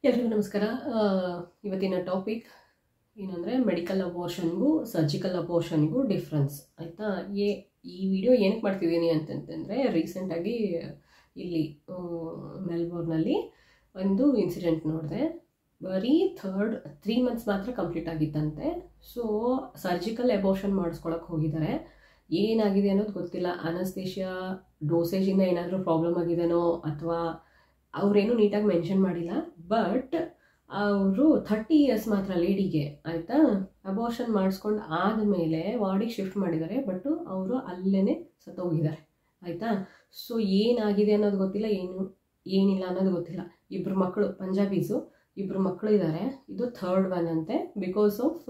ಎಲ್ರಿಗೂ ನಮಸ್ಕಾರ. ಇವತ್ತಿನ ಟಾಪಿಕ್ ಏನಂದರೆ ಮೆಡಿಕಲ್ ಅಬೋರ್ಷನ್ಗೂ ಸರ್ಜಿಕಲ್ ಅಬೋರ್ಷನ್ಗೂ ಡಿಫ್ರೆನ್ಸ್ ಆಯಿತಾ. ಈ ವಿಡಿಯೋ ಏನಕ್ಕೆ ಮಾಡ್ತಿದ್ದೀನಿ ಅಂತಂತಂದರೆ, ರೀಸೆಂಟಾಗಿ ಇಲ್ಲಿ ಮೆಲ್ಬೋರ್ನಲ್ಲಿ ಒಂದು ಇನ್ಸಿಡೆಂಟ್ ನೋಡಿದೆ. ಬರೀ 3 months ಮಾತ್ರ ಕಂಪ್ಲೀಟ್ ಆಗಿತ್ತಂತೆ. ಸೊ ಸರ್ಜಿಕಲ್ ಅಬೋರ್ಷನ್ ಮಾಡಿಸ್ಕೊಳಕ್ಕೆ ಹೋಗಿದ್ದಾರೆ. ಏನಾಗಿದೆ ಅನ್ನೋದು ಗೊತ್ತಿಲ್ಲ. ಅನಸ್ತೇಷಿಯಾ ಡೋಸೇಜಿಂದ ಏನಾದರೂ ಪ್ರಾಬ್ಲಮ್ ಆಗಿದೆನೋ ಅಥವಾ ಅವರೇನು ನೀಟಾಗಿ ಮೆನ್ಷನ್ ಮಾಡಿಲ್ಲ. ಬಟ್ ಅವರು 30 years ಮಾತ್ರ ಲೇಡಿಗೆ ಆಯಿತಾ ಅಬೋರ್ಷನ್ ಮಾಡಿಸ್ಕೊಂಡು ಆದಮೇಲೆ ವಾರ್ಡಿಗೆ ಶಿಫ್ಟ್ ಮಾಡಿದ್ದಾರೆ. ಬಟ್ ಅವರು ಅಲ್ಲೇ ಸತ್ತೋಗಿದ್ದಾರೆ ಆಯಿತಾ. ಸೊ ಏನಾಗಿದೆ ಅನ್ನೋದು ಗೊತ್ತಿಲ್ಲ, ಏನಿಲ್ಲ ಅನ್ನೋದು ಗೊತ್ತಿಲ್ಲ. 2 ಮಕ್ಕಳು, ಪಂಜಾಬೀಸು 2 ಮಕ್ಕಳು ಇದ್ದಾರೆ. ಇದು 3rd one ಅಂತೆ. ಬಿಕಾಸ್ ಆಫ್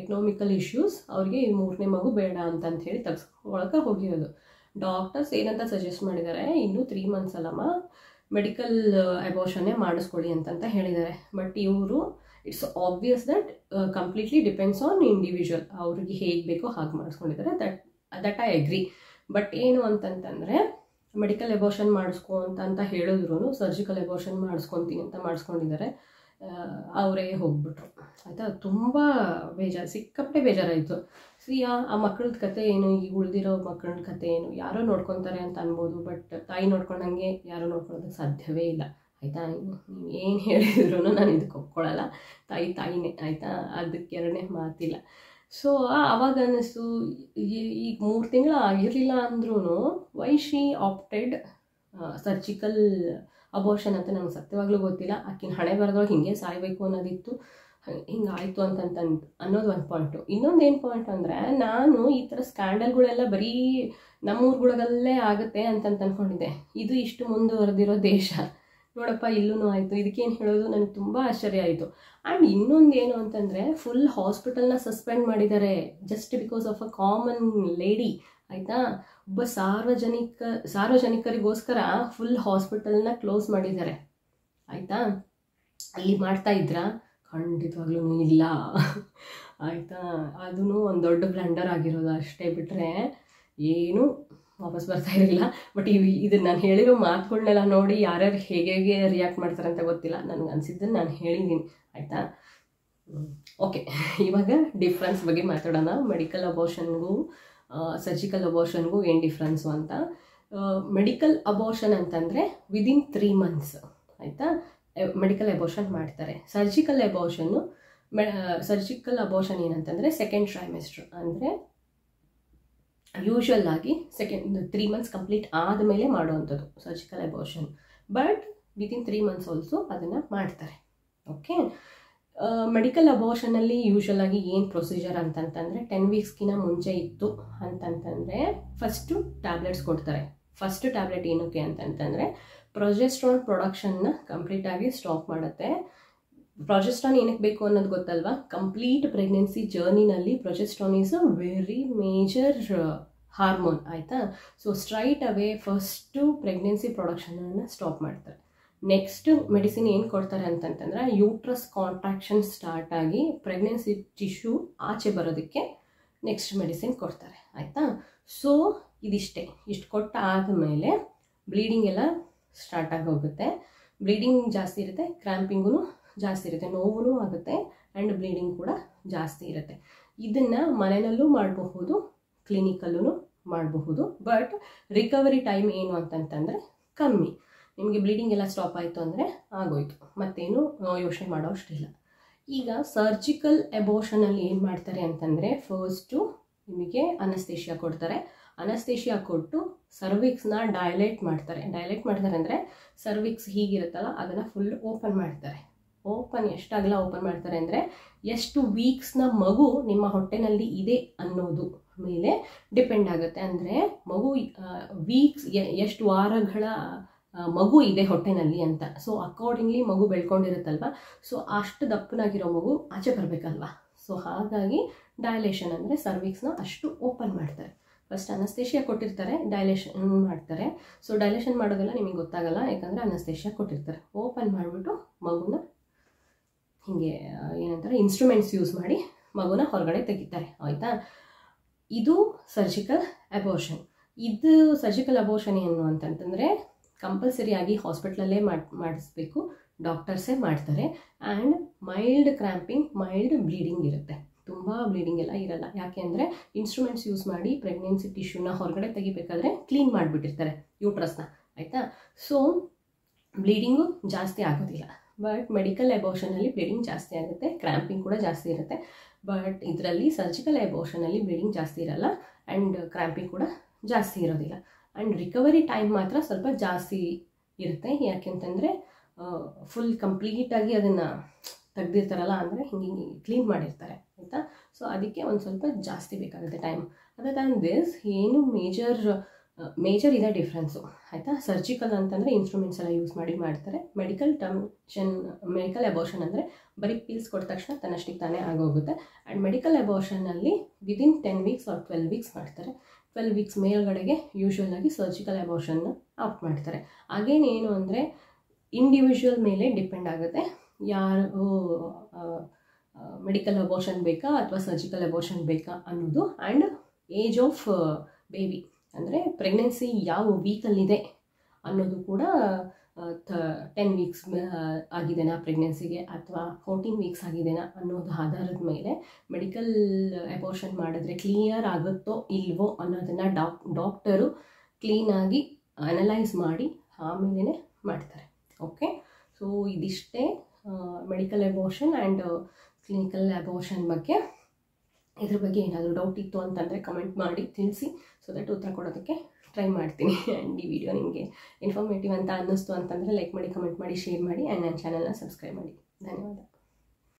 ಎಕನಾಮಿಕಲ್ ಇಶ್ಯೂಸ್ ಅವ್ರಿಗೆ 3ನೇ ಮಗು ಬೇಡ ಅಂತ ಹೇಳಿ ತೆಗೆಸ್ಕೊಳಕ್ಕೆ ಹೋಗಿರೋದು. ಡಾಕ್ಟರ್ಸ್ ಏನಂತ ಸಜೆಸ್ಟ್ ಮಾಡಿದ್ದಾರೆ, ಇನ್ನೂ 3 months ಅಲ್ಲಮ್ಮ, ಮೆಡಿಕಲ್ ಅಬೋರ್ಷನ್ನೇ ಮಾಡಿಸ್ಕೊಳ್ಳಿ ಅಂತ ಹೇಳಿದ್ದಾರೆ. ಬಟ್ ಇವರು it's obvious that completely depends on individual. ಅವ್ರಿಗೆ ಹೇಗೆ ಬೇಕೋ ಹಾಗೆ ಮಾಡಿಸ್ಕೊಂಡಿದ್ದಾರೆ. That I agree. ಬಟ್ ಏನು ಅಂತಂತಂದರೆ, ಮೆಡಿಕಲ್ ಅಬೋರ್ಷನ್ ಮಾಡಿಸ್ಕೊ ಅಂತ ಹೇಳಿದ್ರು ಸರ್ಜಿಕಲ್ ಅಬೋರ್ಷನ್ ಮಾಡಿಸ್ಕೊತೀನಿ ಅಂತ ಮಾಡಿಸ್ಕೊಂಡಿದ್ದಾರೆ. ಅವರೇ ಹೋಗ್ಬಿಟ್ರು ಆಯಿತಾ. ತುಂಬ ಸಿಕ್ಕಾಪಟ್ಟೆ ಬೇಜಾರಾಯಿತು. ಆ ಮಕ್ಕಳದ ಕತೆ ಏನು, ಈಗ ಉಳಿದಿರೋ ಮಕ್ಕಳ ಕತೆ ಏನು, ಯಾರೋ ನೋಡ್ಕೊತಾರೆ ಅಂತ ಅನ್ಬೋದು. ಬಟ್ ತಾಯಿ ನೋಡ್ಕೊಂಡಂಗೆ ಯಾರೋ ನೋಡ್ಕೊಳ್ಳೋದಕ್ಕೆ ಸಾಧ್ಯವೇ ಇಲ್ಲ ಆಯಿತಾ. ನೀವು ಏನು ಹೇಳಿದ್ರು ನಾನು ಇದಕ್ಕೆ ಒಪ್ಕೊಳ್ಳಲ್ಲ. ತಾಯಿನೇ ಆಯಿತಾ, ಅದಕ್ಕೆ ಎರಡನೇ ಮಾತಿಲ್ಲ. ಸೊ ಆವಾಗ ಅನ್ನಿಸ್ತು, ಈಗ 3 ತಿಂಗಳು ಆಗಿರಲಿಲ್ಲ ಅಂದ್ರೂ why she opted surgical abortion ಅಂತ ನನಗೆ ಸತ್ಯವಾಗ್ಲೂ ಗೊತ್ತಿಲ್ಲ. ಆಕಿನ ಹಣೆ ಬರೆದೊಳಗೆ ಹಿಂಗೆ ಸಾಯಬೇಕು ಅನ್ನೋದಿತ್ತು, ಹಿಂಗಾಯಿತು ಅನ್ನೋದು ಒಂದು ಪಾಯಿಂಟು. ಇನ್ನೊಂದು ಏನು ಪಾಯಿಂಟ್ ಅಂದರೆ, ನಾನು ಈ ಥರ ಸ್ಕ್ಯಾಂಡಲ್ಗಳೆಲ್ಲ ಬರೀ ನಮ್ಮೂರುಗಳಲ್ಲೇ ಆಗುತ್ತೆ ಅಂತ ಅಂದ್ಕೊಂಡಿದ್ದೆ. ಇದು ಇಷ್ಟು ಮುಂದುವರೆದಿರೋ ದೇಶ ನೋಡಪ್ಪ, ಇಲ್ಲೂ ಆಯಿತು. ಇದಕ್ಕೇನು ಹೇಳೋದು, ನನಗೆ ತುಂಬ ಆಶ್ಚರ್ಯ ಆಯಿತು. ಆ್ಯಂಡ್ ಇನ್ನೊಂದು ಏನು ಅಂತಂದರೆ, ಫುಲ್ ಹಾಸ್ಪಿಟಲ್ನ ಸಸ್ಪೆಂಡ್ ಮಾಡಿದ್ದಾರೆ just because of a common lady ಆಯಿತಾ. ಒಬ್ಬ ಸಾರ್ವಜನಿಕರಿಗೋಸ್ಕರ ಫುಲ್ ಹಾಸ್ಪಿಟಲ್ನ ಕ್ಲೋಸ್ ಮಾಡಿದ್ದಾರೆ ಆಯಿತಾ. ಅಲ್ಲಿ ಮಾಡ್ತಾ ಇದ್ರಾ? ಖಂಡಿತವಾಗ್ಲೂ ಇಲ್ಲ ಆಯಿತಾ. ಅದೂ ಒಂದು ದೊಡ್ಡ ಬ್ಲಂಡರ್ ಆಗಿರೋದು ಅಷ್ಟೇ, ಬಿಟ್ಟರೆ ಏನೂ ವಾಪಸ್ ಬರ್ತಾ ಇರಲಿಲ್ಲ. ಬಟ್ ಇದನ್ನು ನಾನು ಹೇಳಿರೋ ಮಾತುಗಳನ್ನೆಲ್ಲ ನೋಡಿ ಯಾರ್ಯಾರು ಹೇಗೆ ರಿಯಾಕ್ಟ್ ಮಾಡ್ತಾರೆ ಅಂತ ಗೊತ್ತಿಲ್ಲ. ನನಗೆ ಅನಿಸಿದ್ದನ್ನು ನಾನು ಹೇಳಿದ್ದೀನಿ ಆಯಿತಾ. ಓಕೆ, ಇವಾಗ ಡಿಫ್ರೆನ್ಸ್ ಬಗ್ಗೆ ಮಾತಾಡೋಣ. ಮೆಡಿಕಲ್ ಅಬೋರ್ಷನ್ಗೂ ಸರ್ಜಿಕಲ್ ಅಬೋರ್ಷನ್ಗೂ ಏನು ಡಿಫ್ರೆನ್ಸು ಅಂತ. ಮೆಡಿಕಲ್ ಅಬೋರ್ಷನ್ ಅಂತಂದರೆ ವಿದಿನ್ 3 months ಆಯಿತಾ ಮೆಡಿಕಲ್ ಅಬೋರ್ಷನ್ ಮಾಡ್ತಾರೆ. ಸರ್ಜಿಕಲ್ ಅಬೋರ್ಷನ್ ಏನಂತಂದರೆ 2nd trimester, ಅಂದರೆ ಯೂಶ್ವಲ್ ಆಗಿ 3 months ಕಂಪ್ಲೀಟ್ ಆದಮೇಲೆ ಮಾಡುವಂಥದ್ದು surgical abortion. But within 3 months also ಅದನ್ನು ಮಾಡ್ತಾರೆ. ಓಕೆ, ಮೆಡಿಕಲ್ ಅಬೋರ್ಷನಲ್ಲಿ ಯೂಶ್ವಲ್ ಆಗಿ ಏನು ಪ್ರೊಸೀಜರ್ ಅಂತಂತಂದರೆ, 10 weeksಗಿನ ಮುಂಚೆ ಇತ್ತು ಅಂತಂತಂದರೆ ಫಸ್ಟು ಟ್ಯಾಬ್ಲೆಟ್ಸ್ ಕೊಡ್ತಾರೆ. ಫಸ್ಟ್ ಟ್ಯಾಬ್ಲೆಟ್ ಏನಕ್ಕೆ ಅಂತಂತಂದರೆ, ಪ್ರೊಜೆಸ್ಟ್ರಾನ್ ಪ್ರೊಡಕ್ಷನ್ನ ಕಂಪ್ಲೀಟಾಗಿ ಸ್ಟಾಪ್ ಮಾಡುತ್ತೆ. ಪ್ರೊಜೆಸ್ಟ್ರಾನ್ ಏನಕ್ಕೆ ಬೇಕು ಅನ್ನೋದು ಗೊತ್ತಲ್ವಾ. ಕಂಪ್ಲೀಟ್ ಪ್ರೆಗ್ನೆನ್ಸಿ ಜರ್ನಿನಲ್ಲಿ progesterone is a very major hormone ಆಯಿತಾ. So straight away first pregnancy ಪ್ರೊಡಕ್ಷನನ್ನು ಸ್ಟಾಪ್ ಮಾಡ್ತಾರೆ. ನೆಕ್ಸ್ಟ್ ಮೆಡಿಸಿನ್ ಏನು ಕೊಡ್ತಾರೆ ಅಂತಂತಂದರೆ, ಯೂಟ್ರಸ್ ಕಾಂಟ್ರಾಕ್ಷನ್ ಸ್ಟಾರ್ಟ್ ಆಗಿ ಪ್ರೆಗ್ನೆನ್ಸಿ ಟಿಶ್ಯೂ ಆಚೆ ಬರೋದಕ್ಕೆ ನೆಕ್ಸ್ಟ್ ಮೆಡಿಸಿನ್ ಕೊಡ್ತಾರೆ ಆಯಿತಾ. ಸೊ ಇದಿಷ್ಟೇ. ಇಷ್ಟು ಕೊಟ್ಟ ಆದಮೇಲೆ ಬ್ಲೀಡಿಂಗ್ ಎಲ್ಲ ಸ್ಟಾರ್ಟ್ ಆಗಿ ಹೋಗುತ್ತೆ. ಬ್ಲೀಡಿಂಗ್ ಜಾಸ್ತಿ ಇರುತ್ತೆ, ಕ್ರ್ಯಾಂಪಿಂಗೂ ಜಾಸ್ತಿ ಇರುತ್ತೆ, ನೋವು ಆಗುತ್ತೆ, ಆ್ಯಂಡ್ ಬ್ಲೀಡಿಂಗ್ ಕೂಡ ಜಾಸ್ತಿ ಇರುತ್ತೆ. ಇದನ್ನು ಮನೆಯಲ್ಲೂ ಮಾಡಬಹುದು, ಕ್ಲಿನಿಕಲ್ಲೂ ಮಾಡಬಹುದು. ಬಟ್ ರಿಕವರಿ ಟೈಮ್ ಏನು ಅಂತಂತಂದರೆ ಕಮ್ಮಿ. ನಿಮಗೆ ಬ್ಲೀಡಿಂಗ್ ಎಲ್ಲ ಸ್ಟಾಪ್ ಆಯಿತು ಅಂದರೆ ಆಗೋಯ್ತು, ಮತ್ತೇನು ಯೋಚನೆ ಮಾಡೋ ಅಷ್ಟಿಲ್ಲ. ಈಗ ಸರ್ಜಿಕಲ್ ಅಬೋರ್ಷನಲ್ಲಿ ಏನು ಮಾಡ್ತಾರೆ ಅಂತಂದರೆ, ಫಸ್ಟು ನಿಮಗೆ ಅನಸ್ತೇಷಿಯಾ ಕೊಡ್ತಾರೆ. ಅನಸ್ತೇಷಿಯಾ ಕೊಟ್ಟು ಸರ್ವಿಕ್ಸ್ನ ಡೈಲೇಟ್ ಮಾಡ್ತಾರೆ ಅಂದರೆ ಸರ್ವಿಕ್ಸ್ ಹೀಗಿರುತ್ತಲ್ಲ ಅದನ್ನು ಫುಲ್ ಓಪನ್ ಮಾಡ್ತಾರೆ. ಎಷ್ಟಾಗಲ್ಲ ಓಪನ್ ಮಾಡ್ತಾರೆ ಅಂದರೆ, ಎಷ್ಟು ವೀಕ್ಸ್ನ ಮಗು ನಿಮ್ಮ ಹೊಟ್ಟೆನಲ್ಲಿ ಇದೆ ಅನ್ನೋದು ಮೇಲೆ ಡಿಪೆಂಡ್ ಆಗುತ್ತೆ. ಅಂದರೆ ಮಗು ವೀಕ್ಸ್ ಎಷ್ಟು ವಾರಗಳ ಮಗು ಇದೆ ಹೊಟ್ಟೆನಲ್ಲಿ ಅಂತ. ಸೊ ಅಕಾರ್ಡಿಂಗ್ಲಿ ಮಗು ಬೆಳ್ಕೊಂಡಿರುತ್ತಲ್ವ, ಸೊ ಅಷ್ಟು ದಪ್ಪನಾಗಿರೋ ಮಗು ಆಚೆ ಬರಬೇಕಲ್ವ. ಸೊ ಹಾಗಾಗಿ ಡೈಲೇಷನ್ ಅಂದರೆ ಸರ್ವಿಕ್ಸ್ನ ಅಷ್ಟು ಓಪನ್ ಮಾಡ್ತಾರೆ. ಫಸ್ಟ್ ಅನಸ್ತೇಷಿಯಾ ಕೊಟ್ಟಿರ್ತಾರೆ, ಡೈಲೇಷನ್ ಮಾಡ್ತಾರೆ. ಸೊ ಡೈಲೇಷನ್ ಮಾಡೋದೆಲ್ಲ ನಿಮಗೆ ಗೊತ್ತಾಗಲ್ಲ, ಯಾಕಂದರೆ ಅನಸ್ತೇಷಿಯಾ ಕೊಟ್ಟಿರ್ತಾರೆ. ಓಪನ್ ಮಾಡಿಬಿಟ್ಟು ಮಗುನ ಹೀಗೆ ಏನಂತಾರೆ ಇನ್ಸ್ಟ್ರೂಮೆಂಟ್ಸ್ ಯೂಸ್ ಮಾಡಿ ಮಗುನ ಹೊರಗಡೆ ತೆಗಿತಾರೆ ಆಯಿತಾ. ಇದು ಸರ್ಜಿಕಲ್ ಅಬೋರ್ಷನ್. ಇದು ಸರ್ಜಿಕಲ್ ಅಬೋರ್ಷನ್ ಏನು ಅಂತಂತಂದರೆ, ಕಂಪಲ್ಸರಿಯಾಗಿ ಹಾಸ್ಪಿಟ್ಲಲ್ಲೇ ಮಾಡಿಸ್ಬೇಕು. ಡಾಕ್ಟರ್ಸೇ ಮಾಡ್ತಾರೆ. ಆ್ಯಂಡ್ ಮೈಲ್ಡ್ ಕ್ರ್ಯಾಂಪಿಂಗ್, ಮೈಲ್ಡ್ ಬ್ಲೀಡಿಂಗ್ ಇರುತ್ತೆ, ತುಂಬ ಬ್ಲೀಡಿಂಗ್ ಎಲ್ಲ ಇರಲ್ಲ. ಯಾಕೆ ಅಂದರೆ ಇನ್ಸ್ಟ್ರೂಮೆಂಟ್ಸ್ ಯೂಸ್ ಮಾಡಿ ಪ್ರೆಗ್ನೆನ್ಸಿ ಟಿಶ್ಯೂನ ಹೊರಗಡೆ ತೆಗಿಬೇಕಾದ್ರೆ ಕ್ಲೀನ್ ಮಾಡಿಬಿಟ್ಟಿರ್ತಾರೆ ಯೂಟ್ರಸ್ನ, ಆಯಿತಾ. ಸೊ ಬ್ಲೀಡಿಂಗು ಜಾಸ್ತಿ ಆಗೋದಿಲ್ಲ. ಬಟ್ ಮೆಡಿಕಲ್ ಅಬೋರ್ಷನಲ್ಲಿ ಬ್ಲೀಡಿಂಗ್ ಜಾಸ್ತಿ ಆಗುತ್ತೆ, ಕ್ರ್ಯಾಂಪಿಂಗ್ ಕೂಡ ಜಾಸ್ತಿ ಇರುತ್ತೆ. ಬಟ್ ಇದರಲ್ಲಿ ಸರ್ಜಿಕಲ್ ಅಬೋರ್ಷನಲ್ಲಿ ಬ್ಲೀಡಿಂಗ್ ಜಾಸ್ತಿ ಇರಲ್ಲ ಆ್ಯಂಡ್ ಕ್ರ್ಯಾಂಪಿಂಗ್ ಕೂಡ ಜಾಸ್ತಿ ಇರೋದಿಲ್ಲ. ಆ್ಯಂಡ್ ರಿಕವರಿ ಟೈಮ್ ಮಾತ್ರ ಸ್ವಲ್ಪ ಜಾಸ್ತಿ ಇರುತ್ತೆ. ಯಾಕೆಂತಂದರೆ ಫುಲ್ ಕಂಪ್ಲೀಟಾಗಿ ಅದನ್ನು ತೆಗ್ದಿರ್ತಾರಲ್ಲ, ಅಂದರೆ ಹಿಂಗೆ ಕ್ಲೀನ್ ಮಾಡಿರ್ತಾರೆ, ಆಯಿತಾ. ಸೊ ಅದಕ್ಕೆ ಒಂದು ಸ್ವಲ್ಪ ಜಾಸ್ತಿ ಬೇಕಾಗುತ್ತೆ ಟೈಮ್. ಅದರ್ ದ್ಯಾನ್ ದಿಸ್ ಏನು ಮೇಜರ್ ಇದೆ ಡಿಫ್ರೆನ್ಸು, ಆಯಿತಾ. ಸರ್ಜಿಕಲ್ ಅಂತಂದರೆ ಇನ್ಸ್ಟ್ರೂಮೆಂಟ್ಸ್ ಎಲ್ಲ ಯೂಸ್ ಮಾಡಿ ಮಾಡ್ತಾರೆ. ಮೆಡಿಕಲ್ ಅಬೋರ್ಷನ್ ಅಂದರೆ ಬರೀ ಪಿಲ್ಸ್ ಕೊಟ್ಟ ತಕ್ಷಣ ತನ್ನಷ್ಟಿಗೆ ತಾನೇ ಆಗೋಗುತ್ತೆ. ಆ್ಯಂಡ್ ಮೆಡಿಕಲ್ ಅಬೋರ್ಷನ್ನಲ್ಲಿ ವಿದಿನ್ 10 ವೀಕ್ಸ್ ಆರ್ 12 ವೀಕ್ಸ್ ಮಾಡ್ತಾರೆ. 12 ವೀಕ್ಸ್ ಮೇಲ್ಗಡೆಗೆ ಯೂಶ್ವಲಾಗಿ ಸರ್ಜಿಕಲ್ ಅಬೋರ್ಷನ್ನ ಆಪ್ಟ್ ಮಾಡ್ತಾರೆ. ಅಗೇನೇನು ಅಂದರೆ ಇಂಡಿವಿಜುವಲ್ ಮೇಲೆ ಡಿಪೆಂಡ್ ಆಗುತ್ತೆ, ಯಾರು ಮೆಡಿಕಲ್ ಅಬೋರ್ಷನ್ ಬೇಕಾ ಅಥವಾ ಸರ್ಜಿಕಲ್ ಅಬೋರ್ಷನ್ ಬೇಕಾ ಅನ್ನೋದು. ಆ್ಯಂಡ್ ಏಜ್ ಆಫ್ ಬೇಬಿ ಅಂದರೆ ಪ್ರೆಗ್ನೆನ್ಸಿ ಯಾವ ವೀಕಲ್ಲಿದೆ ಅನ್ನೋದು ಕೂಡ 10 ವೀಕ್ಸ್ ಆಗಿದೆನಾ ಪ್ರೆಗ್ನೆನ್ಸಿಗೆ ಅಥವಾ 14 ವೀಕ್ಸ್ ಆಗಿದೆನಾ ಅನ್ನೋದು ಆಧಾರದ ಮೇಲೆ ಮೆಡಿಕಲ್ ಅಬೋರ್ಷನ್ ಮಾಡಿದ್ರೆ ಕ್ಲಿಯರ್ ಆಗುತ್ತೋ ಇಲ್ವೋ ಅನ್ನೋದನ್ನು ಡಾಕ್ಟರು ಕ್ಲೀನಾಗಿ ಅನಲೈಸ್ ಮಾಡಿ ಆಮೇಲೆ ಮಾಡ್ತಾರೆ. ಓಕೆ, ಸೊ ಇದಿಷ್ಟೇ medical abortion and clinical abortion ಬಗ್ಗೆ. ಇದ್ರ ಬಗ್ಗೆ ಏನಾದರೂ ಡೌಟ್ ಇತ್ತು ಅಂತಂದರೆ ಕಮೆಂಟ್ ಮಾಡಿ ತಿಳಿಸಿ, ಸೊ ದಟ್ ಉತ್ತರ ಕೊಡೋದಕ್ಕೆ ಟ್ರೈ ಮಾಡ್ತೀನಿ. ಆ್ಯಂಡ್ ಈ ವಿಡಿಯೋ ನಿಮಗೆ ಇನ್ಫಾರ್ಮೇಟಿವ್ ಅಂತ ಅನ್ನಿಸ್ತು ಅಂತಂದರೆ ಲೈಕ್ ಮಾಡಿ, ಕಮೆಂಟ್ ಮಾಡಿ, ಶೇರ್ ಮಾಡಿ ಆ್ಯಂಡ್ ನನ್ನ ಚಾನಲ್ನ ಸಬ್ಸ್ಕ್ರೈಬ್ ಮಾಡಿ. ಧನ್ಯವಾದ.